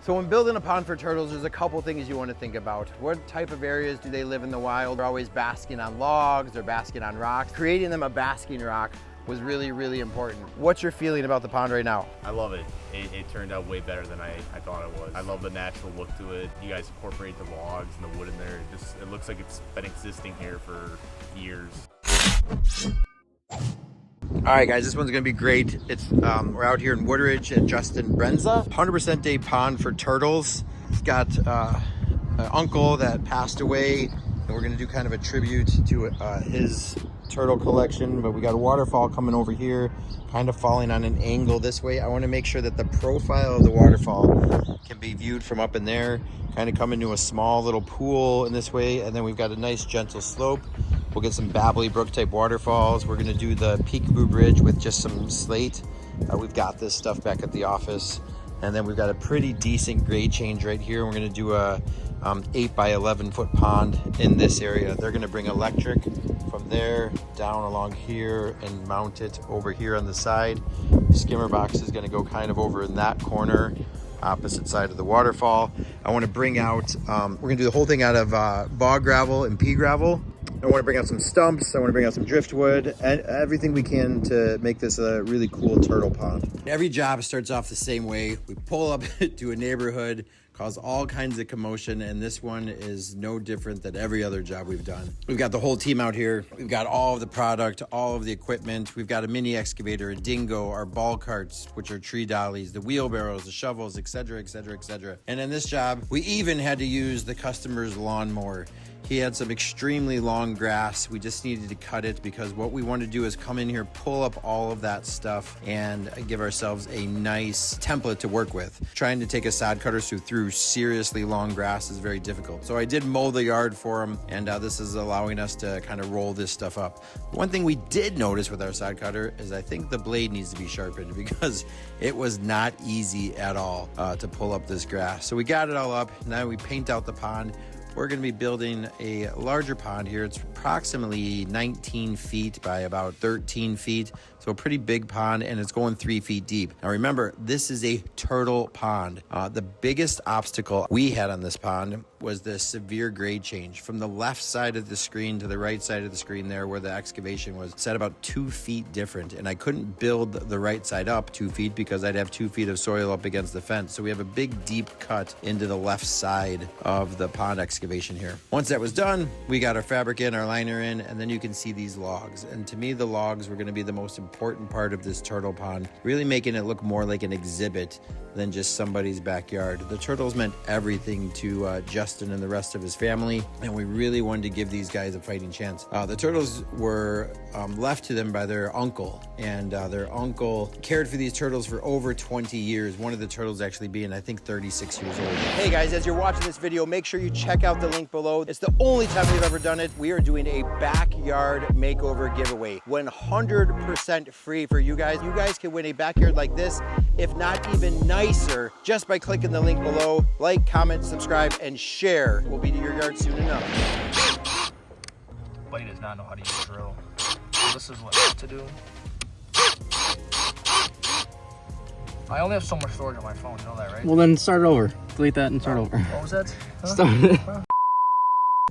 So when building a pond for turtles, there's a couple things you want to think about. What type of areas do they live in the wild? They're always basking on logs, they're basking on rocks. Creating them a basking rock was really, really important. What's your feeling about the pond right now? I love it. It turned out way better than I thought it was. I love the natural look to it. You guys incorporate the logs and the wood in there. It looks like it's been existing here for years. All right, guys, this one's gonna be great. It's we're out here in Woodridge at Justin Brenza, 100% day pond for turtles. It's got an uncle that passed away, and we're gonna do kind of a tribute to his turtle collection. But we got a waterfall coming over here, kind of falling on an angle this way. I want to make sure that the profile of the waterfall can be viewed from up in there, kind of come into a small little pool in this way, and then we've got a nice gentle slope. We'll get some Babbly Brook type waterfalls. We're gonna do the Peekaboo Bridge with just some slate. We've got this stuff back at the office. And then we've got a pretty decent grade change right here. We're gonna do a 8 by 11 foot pond in this area. They're gonna bring electric from there down along here and mount it over here on the side. The skimmer box is gonna go kind of over in that corner, opposite side of the waterfall. I wanna bring out, we're gonna do the whole thing out of bog gravel and pea gravel. I want to bring out some stumps, I want to bring out some driftwood, and everything we can to make this a really cool turtle pond. Every job starts off the same way. We pull up to a neighborhood, cause all kinds of commotion, and this one is no different than every other job we've done. We've got the whole team out here. We've got all of the product, all of the equipment. We've got a mini excavator, a dingo, our ball carts, which are tree dollies, the wheelbarrows, the shovels, etc., etc., etc. And in this job, we even had to use the customer's lawnmower. He had some extremely long grass. We just needed to cut it because what we want to do is come in here, pull up all of that stuff, and give ourselves a nice template to work with. Trying to take a sod cutter through seriously long grass is very difficult. So I did mow the yard for him, and this is allowing us to kind of roll this stuff up. One thing we did notice with our sod cutter is I think the blade needs to be sharpened because it was not easy at all to pull up this grass. So we got it all up. Now we paint out the pond. We're going to be building a larger pond here. It's approximately 19 feet by about 13 feet. So a pretty big pond, and it's going 3 feet deep. Now remember, this is a turtle pond. The biggest obstacle we had on this pond was the severe grade change. From the left side of the screen to the right side of the screen there where the excavation was, set about 2 feet different. And I couldn't build the right side up 2 feet because I'd have 2 feet of soil up against the fence. So we have a big deep cut into the left side of the pond excavation here. Once that was done, we got our fabric in, our liner in, and then you can see these logs. And to me, the logs were going to be the most important part of this turtle pond, really making it look more like an exhibit than just somebody's backyard. The turtles meant everything to Justin and the rest of his family, and we really wanted to give these guys a fighting chance. The turtles were left to them by their uncle, and their uncle cared for these turtles for over 20 years. One of the turtles actually being, I think, 36 years old. Hey guys, as you're watching this video, make sure you check out the link below. It's the only time we've ever done it. We are doing a backyard makeover giveaway, 100% free for you guys. You guys can win a backyard like this, if not even nicer, just by clicking the link below. Like, comment, subscribe, and share. We'll be to your yard soon enough. But he does not know how to use a drill. So this is what I have to do. I only have so much storage on my phone, you know that, right? Well, then start it over. Delete that and start over. What was that? Huh? Start.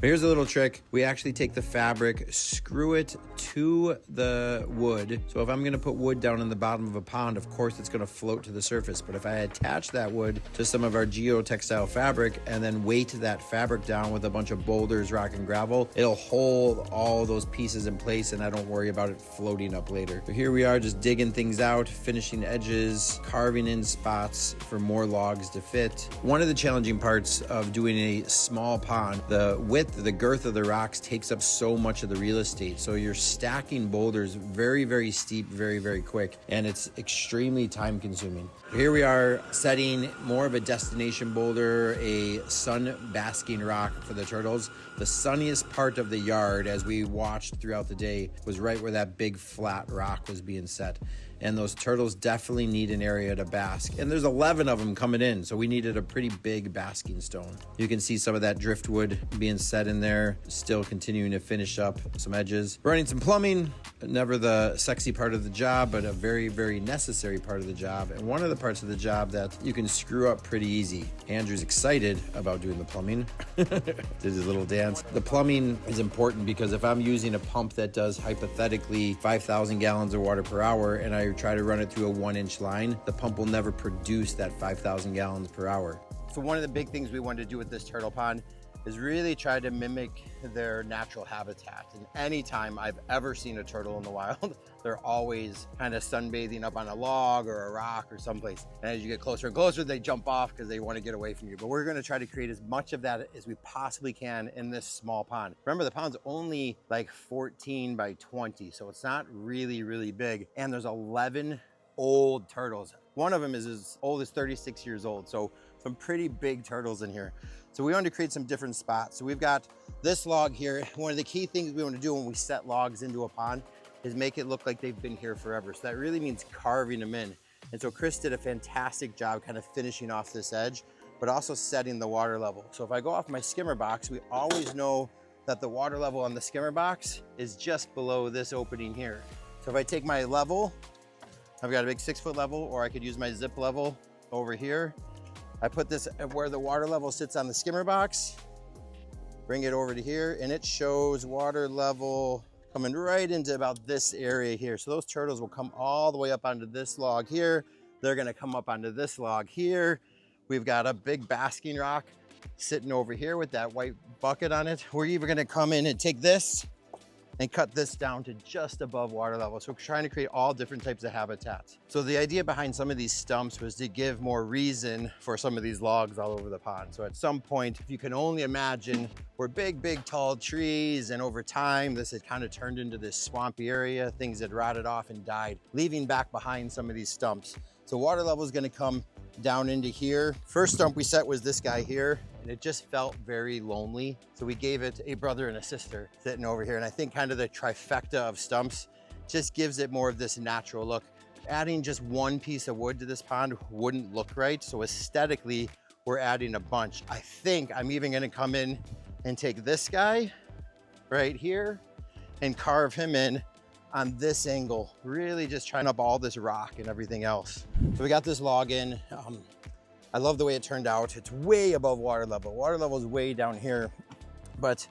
Here's a little trick. We actually take the fabric, screw it to the wood. So if I'm gonna put wood down in the bottom of a pond, of course it's gonna float to the surface. But if I attach that wood to some of our geotextile fabric and then weight that fabric down with a bunch of boulders, rock, and gravel, it'll hold all those pieces in place and I don't worry about it floating up later. So here we are just digging things out, finishing edges, carving in spots for more logs to fit. One of the challenging parts of doing a small pond, the width, the girth of the rocks takes up so much of the real estate. So you're stacking boulders very, very steep, very, very quick. And it's extremely time consuming. Here we are setting more of a destination boulder, a sun basking rock for the turtles. The sunniest part of the yard, as we watched throughout the day, was right where that big flat rock was being set. and those turtles definitely need an area to bask. And there's 11 of them coming in, so we needed a pretty big basking stone. You can see some of that driftwood being set in there, still continuing to finish up some edges. Running some plumbing, never the sexy part of the job, but a very, very necessary part of the job, and one of the parts of the job that you can screw up pretty easy. Andrew's excited about doing the plumbing. Did his little dance. The plumbing is important because if I'm using a pump that does hypothetically 5,000 gallons of water per hour and I try to run it through a 1-inch line, the pump will never produce that 5,000 gallons per hour. So one of the big things we wanted to do with this turtle pond is really try to mimic their natural habitat. And anytime I've ever seen a turtle in the wild, they're always kind of sunbathing up on a log or a rock or someplace. And as you get closer and closer, they jump off because they want to get away from you. But we're going to try to create as much of that as we possibly can in this small pond. Remember, the pond's only like 14 by 20, so it's not really, really big. And there's 11 old turtles. One of them is as old as 36 years old. So some pretty big turtles in here. So we wanted to create some different spots. So we've got this log here. One of the key things we want to do when we set logs into a pond is make it look like they've been here forever. So that really means carving them in. And so Chris did a fantastic job kind of finishing off this edge, but also setting the water level. So if I go off my skimmer box, we always know that the water level on the skimmer box is just below this opening here. So if I take my level, I've got a big 6-foot level, or I could use my zip level over here. I put this where the water level sits on the skimmer box, bring it over to here, and it shows water level coming right into about this area here. So those turtles will come all the way up onto this log here. They're gonna come up onto this log here. We've got a big basking rock sitting over here with that white bucket on it. We're even gonna come in and take this and cut this down to just above water level. So we're trying to create all different types of habitats. So the idea behind some of these stumps was to give more reason for some of these logs all over the pond. So at some point, if you can only imagine, we're big, big, tall trees, and over time, this had kind of turned into this swampy area. Things had rotted off and died, leaving back behind some of these stumps. So water level is gonna come down into here. First stump we set was this guy here, and it just felt very lonely. So we gave it a brother and a sister sitting over here. And I think kind of the trifecta of stumps just gives it more of this natural look. Adding just one piece of wood to this pond wouldn't look right. So aesthetically, we're adding a bunch. I think I'm even gonna come in and take this guy right here and carve him in on this angle, really just trying up all this rock and everything else. So we got this log in. I love the way it turned out. It's way above water level. Water level is way down here, but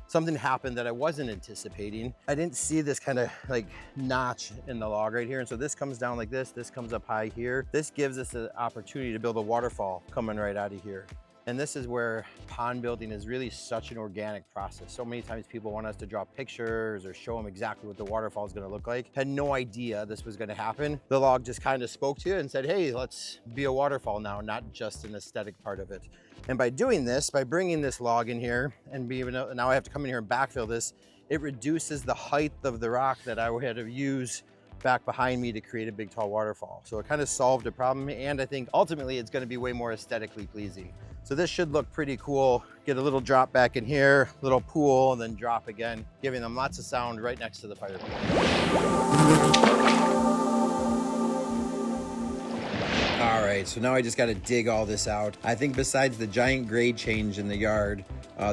something happened that I wasn't anticipating. I didn't see this kind of like notch in the log right here. And so this comes down like this comes up high here. This gives us the opportunity to build a waterfall coming right out of here. And this is where pond building is really such an organic process. So many times people want us to draw pictures or show them exactly what the waterfall is gonna look like. Had no idea this was gonna happen. The log just kind of spoke to you and said, hey, let's be a waterfall now, not just an aesthetic part of it. And by doing this, by bringing this log in here, and now I have to come in here and backfill this, it reduces the height of the rock that I had to use back behind me to create a big tall waterfall. So it kind of solved a problem, and I think ultimately it's gonna be way more aesthetically pleasing. So this should look pretty cool. Get a little drop back in here, little pool, and then drop again, giving them lots of sound right next to the fire pit. All right, so now I just got to dig all this out. I think besides the giant grade change in the yard,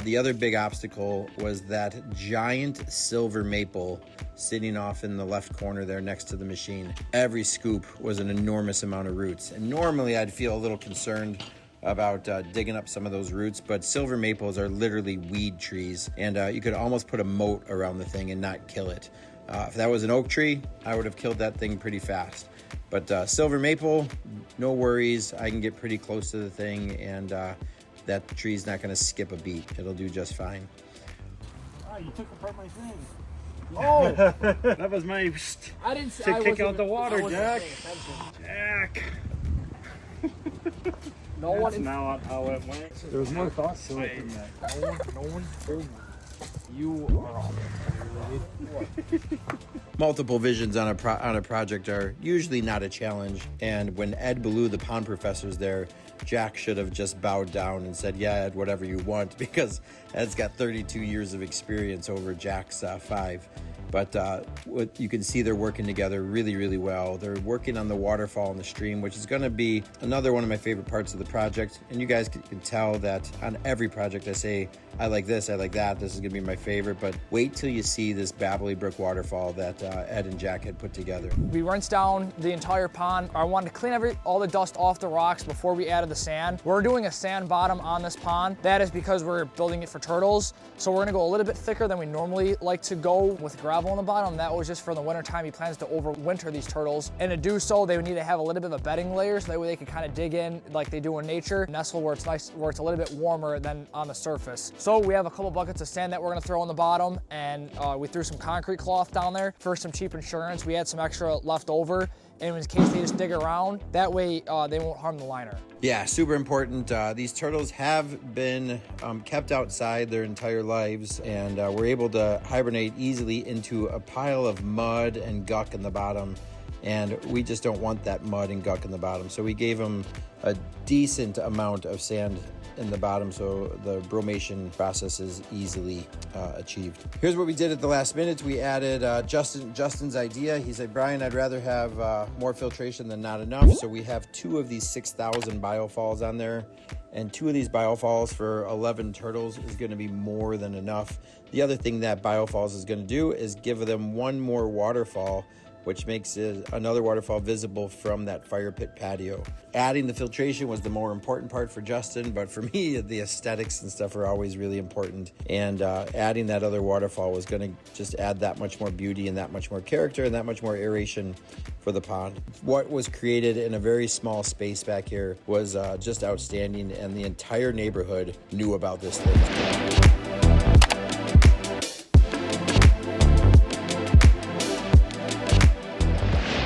the other big obstacle was that giant silver maple sitting off in the left corner there next to the machine. Every scoop was an enormous amount of roots. And normally I'd feel a little concerned about digging up some of those roots, but silver maples are literally weed trees, and you could almost put a moat around the thing and not kill it. If that was an oak tree, I would have killed that thing pretty fast. But silver maple, no worries. I can get pretty close to the thing, and that tree's not gonna skip a beat. It'll do just fine. Oh, you took apart my thing. Oh, That was my I didn't say to I kick wasn't- out the water, I wasn't Jack. paying attention. Jack. No one. That's not how it went. There was more thought to it than that. No one told me. You are all Multiple visions on a project are usually not a challenge, and when Ed Ballou, the pond professor, is there, Jack should have just bowed down and said, yeah, Ed, whatever you want, because Ed's got 32 years of experience over Jack's 5. But what you can see, they're working together really, really well. They're working on the waterfall in the stream, which is gonna be another one of my favorite parts of the project. And you guys can tell that on every project I say, I like this, I like that, this is gonna be my favorite, but wait till you see this Babbly Brook waterfall that Ed and Jack had put together. We rinsed down the entire pond. I wanted to clean all the dust off the rocks before we added the sand. We're doing a sand bottom on this pond. That is because we're building it for turtles. So we're gonna go a little bit thicker than we normally like to go with gravel on the bottom. That was just for the winter time. He plans to overwinter these turtles. And to do so, they would need to have a little bit of a bedding layer so that way they can kind of dig in like they do in nature, nestle where it's nice, where it's a little bit warmer than on the surface. So we have a couple buckets of sand that we're gonna throw on the bottom, and we threw some concrete cloth down there for some cheap insurance. We had some extra left over, and in case they just dig around, that way they won't harm the liner. Yeah, super important. These turtles have been kept outside their entire lives, and we're able to hibernate easily into a pile of mud and guck in the bottom, and we just don't want that mud and guck in the bottom. So we gave them a decent amount of sand in the bottom so the bromation process is easily achieved. Here's what we did at the last minute. We added Justin's idea. He said, Brian, I'd rather have more filtration than not enough. So we have 2 of these 6,000 BioFalls on there, and 2 of these BioFalls for 11 turtles is gonna be more than enough. The other thing that BioFalls is gonna do is give them 1 more waterfall, which makes another waterfall visible from that fire pit patio. Adding the filtration was the more important part for Justin, but for me, the aesthetics and stuff are always really important. And adding that other waterfall was gonna just add that much more beauty and that much more character and that much more aeration for the pond. What was created in a very small space back here was just outstanding, and the entire neighborhood knew about this thing.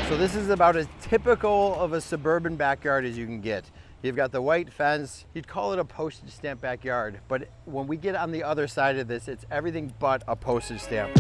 So this is about as typical of a suburban backyard as you can get. You've got the white fence. You'd call it a postage stamp backyard, but when we get on the other side of this, it's everything but a postage stamp.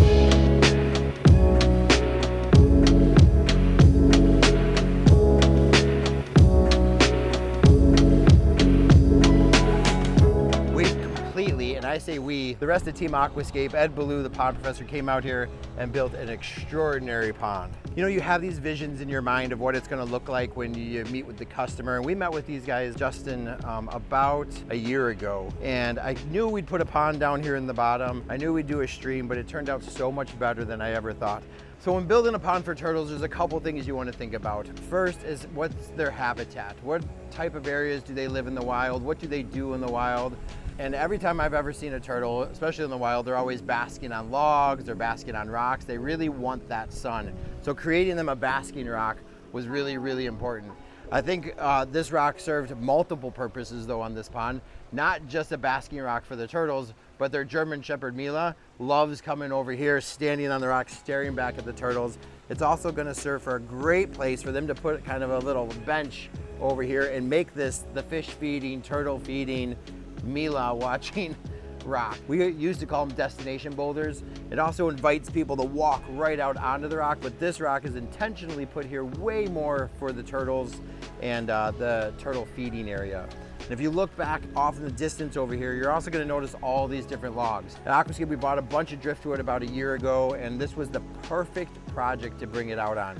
And I say we, the rest of Team Aquascape, Ed Ballou, the pond professor, came out here and built an extraordinary pond. You know, you have these visions in your mind of what it's gonna look like when you meet with the customer. And we met with these guys, Justin, about a year ago. And I knew we'd put a pond down here in the bottom. I knew we'd do a stream, but it turned out so much better than I ever thought. So when building a pond for turtles, there's a couple things you want to think about. First is, what's their habitat? What type of areas do they live in the wild? What do they do in the wild? And every time I've ever seen a turtle, especially in the wild, they're always basking on logs, they're basking on rocks. They really want that sun. So creating them a basking rock was really, really important. I think this rock served multiple purposes though on this pond. Not just a basking rock for the turtles, but their German Shepherd Mila loves coming over here, standing on the rock, staring back at the turtles. It's also gonna serve for a great place for them to put kind of a little bench over here and make this the fish feeding, turtle feeding, Mila watching rock. We used to call them destination boulders. It also invites people to walk right out onto the rock, but this rock is intentionally put here way more for the turtles and the turtle feeding area. And if you look back off in the distance over here, you're also gonna notice all these different logs. At Aquascape, we bought a bunch of driftwood about a year ago, and this was the perfect project to bring it out on.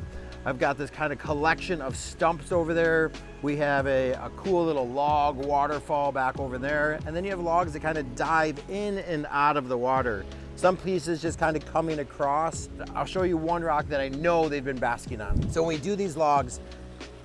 I've got this kind of collection of stumps over there. We have a cool little log waterfall back over there. And then you have logs that kind of dive in and out of the water. Some pieces just kind of coming across. I'll show you one rock that I know they've been basking on. So when we do these logs,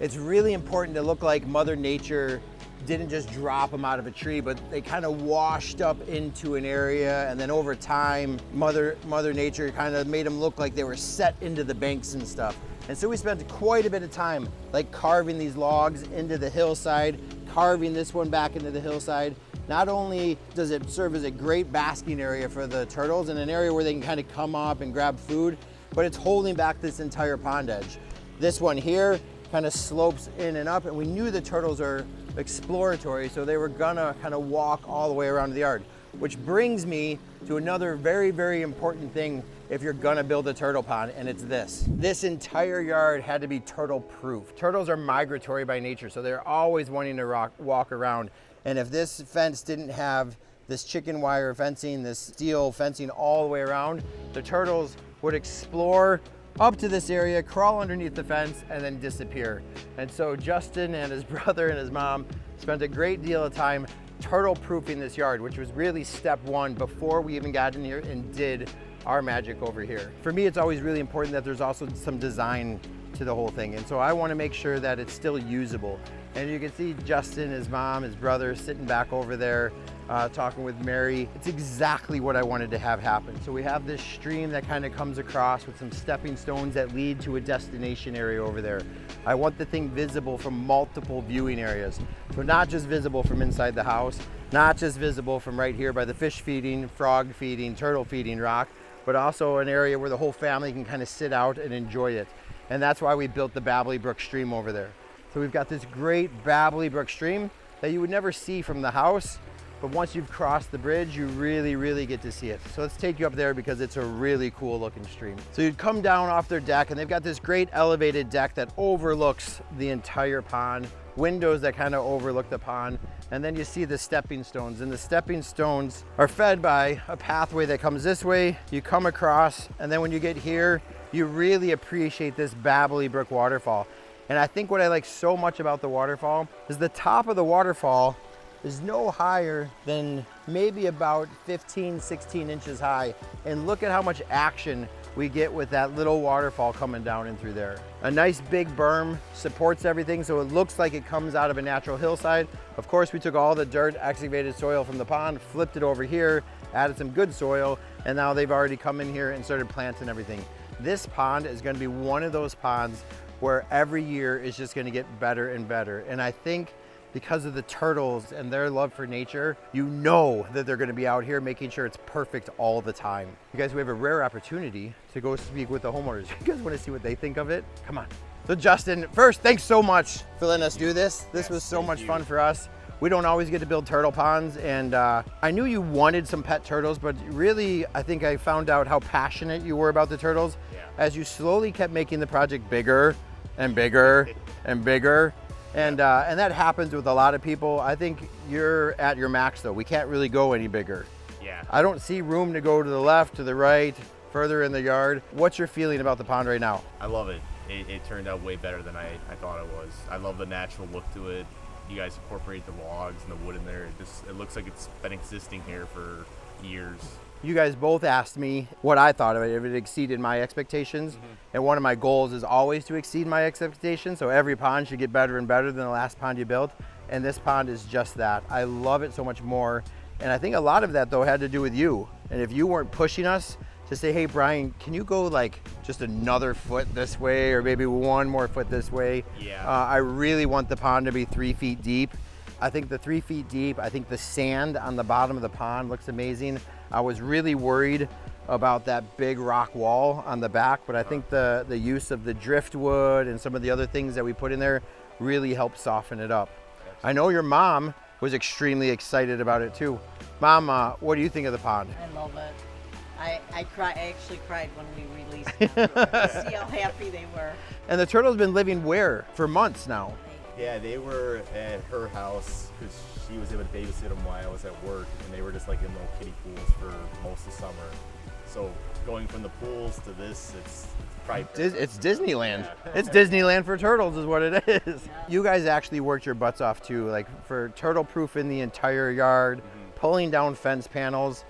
it's really important to look like Mother Nature didn't just drop them out of a tree, but they kind of washed up into an area, and then over time, Mother Nature kind of made them look like they were set into the banks and stuff. And so we spent quite a bit of time like carving these logs into the hillside, carving this one back into the hillside. Not only does it serve as a great basking area for the turtles and an area where they can kind of come up and grab food, but it's holding back this entire pond edge. This one here kind of slopes in and up, and we knew the turtles are exploratory, so they were gonna kind of walk all the way around the yard. Which brings me to another very, very important thing if you're gonna build a turtle pond, and it's this. This entire yard had to be turtle proof. Turtles are migratory by nature, so they're always wanting to walk around. And if this fence didn't have this chicken wire fencing, this steel fencing all the way around, the turtles would explore up to this area, crawl underneath the fence, and then disappear. And so Justin and his brother and his mom spent a great deal of time turtle proofing this yard, which was really step one before we even got in here and did our magic over here. For me, it's always really important that there's also some design to the whole thing. And so I want to make sure that it's still usable. And you can see Justin, his mom, his brother sitting back over there talking with Mary. It's exactly what I wanted to have happen. So we have this stream that kind of comes across with some stepping stones that lead to a destination area over there. I want the thing visible from multiple viewing areas. So not just visible from inside the house, not just visible from right here by the fish feeding, frog feeding, turtle feeding rock, but also an area where the whole family can kind of sit out and enjoy it. And that's why we built the Babbly Brook stream over there. So we've got this great Babbly Brook stream that you would never see from the house, but once you've crossed the bridge, you really get to see it. So let's take you up there because it's a really cool looking stream. So you'd come down off their deck and they've got this great elevated deck that overlooks the entire pond, windows that kind of overlook the pond, and then you see the stepping stones. And the stepping stones are fed by a pathway that comes this way, you come across, and then when you get here, you really appreciate this Babbly Brook waterfall. And I think what I like so much about the waterfall is the top of the waterfall is no higher than maybe about 15, 16 inches high. And look at how much action we get with that little waterfall coming down in through there. A nice big berm supports everything, so it looks like it comes out of a natural hillside. Of course, we took all the dirt, excavated soil from the pond, flipped it over here, added some good soil, and now they've already come in here and started planting everything. This pond is gonna be one of those ponds where every year is just gonna get better and better. And I think because of the turtles and their love for nature, you know that they're gonna be out here making sure it's perfect all the time. You guys, we have a rare opportunity to go speak with the homeowners. You guys wanna see what they think of it? Come on. So Justin, first, thanks so much for letting us do this. This was so much fun for us. We don't always get to build turtle ponds, and I knew you wanted some pet turtles, but really, I think I found out how passionate you were about the turtles as you slowly kept making the project bigger and bigger and bigger. And that happens with a lot of people. I think you're at your max though. We can't really go any bigger. Yeah. I don't see room to go to the left, to the right, further in the yard. What's your feeling about the pond right now? I love it. It turned out way better than I thought it was. I love the natural look to it. You guys incorporate the logs and the wood in there. It looks like it's been existing here for years. You guys both asked me what I thought of it, if it exceeded my expectations. And one of my goals is always to exceed my expectations. So every pond should get better and better than the last pond you built. And this pond is just that. I love it so much more. And I think a lot of that though had to do with you. And if you weren't pushing us to say, hey Brian, can you go like just another foot this way or maybe one more foot this way? Yeah. I really want the pond to be 3 feet deep. I think the 3 feet deep, I think the sand on the bottom of the pond looks amazing. I was really worried about that big rock wall on the back, but I think the use of the driftwood and some of the other things that we put in there really helped soften it up. I know your mom was extremely excited about it too. Mom, what do you think of the pond? I love it. I actually cried when we released them. See how happy they were. And the turtle's been living where? For months now. Yeah, they were at her house because she was able to babysit them while I was at work, and they were just like in little kiddie pools for most of summer. So going from the pools to this, it's probably It's Disneyland. Yeah. It's Disneyland for turtles is what it is. You guys actually worked your butts off too, like for turtle proofing the entire yard, pulling down fence panels,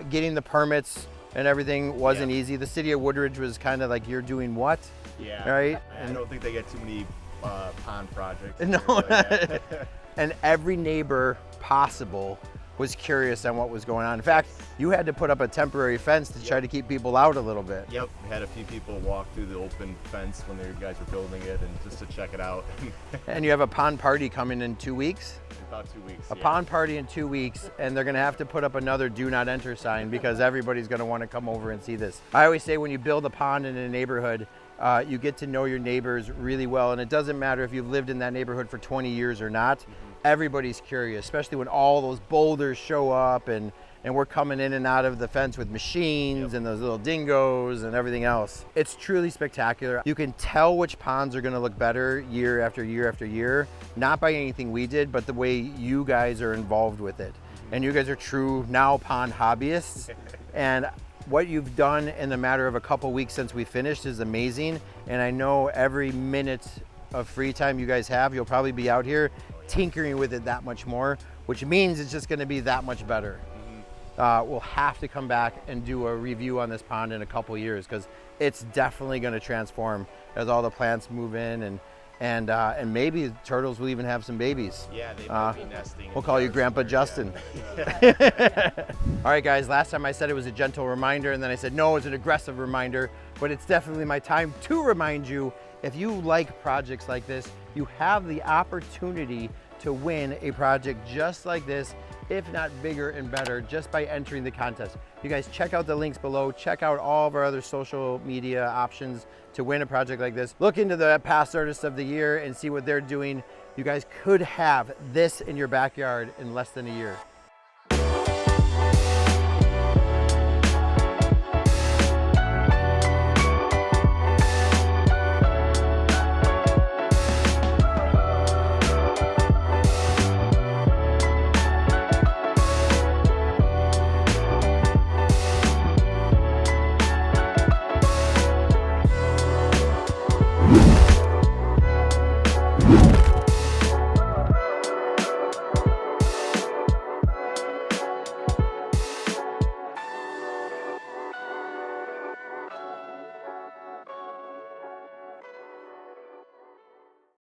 getting the permits and everything wasn't easy. The city of Woodridge was kind of like, you're doing what? Yeah. Right? I don't think they get too many pond projects. No. Here, And every neighbor possible was curious on what was going on. In fact, you had to put up a temporary fence to try to keep people out a little bit. Yep, we had a few people walk through the open fence when you guys were building it, and just to check it out. And you have a pond party coming in 2 weeks? About 2 weeks. A pond party in 2 weeks, and they're gonna have to put up another do not enter sign because everybody's gonna wanna come over and see this. I always say when you build a pond in a neighborhood, you get to know your neighbors really well, and it doesn't matter if you've lived in that neighborhood for 20 years or not. Everybody's curious, especially when all those boulders show up and we're coming in and out of the fence with machines and those little dingoes and everything else. It's truly spectacular. You can tell which ponds are gonna look better year after year after year, not by anything we did, but the way you guys are involved with it. And you guys are true now pond hobbyists. And what you've done in the matter of a couple weeks since we finished is amazing. And I know every minute of free time you guys have, you'll probably be out here tinkering with it that much more, which means it's just gonna be that much better. We'll have to come back and do a review on this pond in a couple years, because it's definitely gonna transform as all the plants move in, and maybe turtles will even have some babies. Yeah, they might be nesting. We'll call you Grandpa Justin. All right, guys, last time I said it was a gentle reminder, and then I said, no, it's an aggressive reminder, but it's definitely my time to remind you, if you like projects like this, you have the opportunity to win a project just like this, if not bigger and better, just by entering the contest. You guys check out the links below, check out all of our other social media options to win a project like this. Look into the past artists of the year and see what they're doing. You guys could have this in your backyard in less than a year.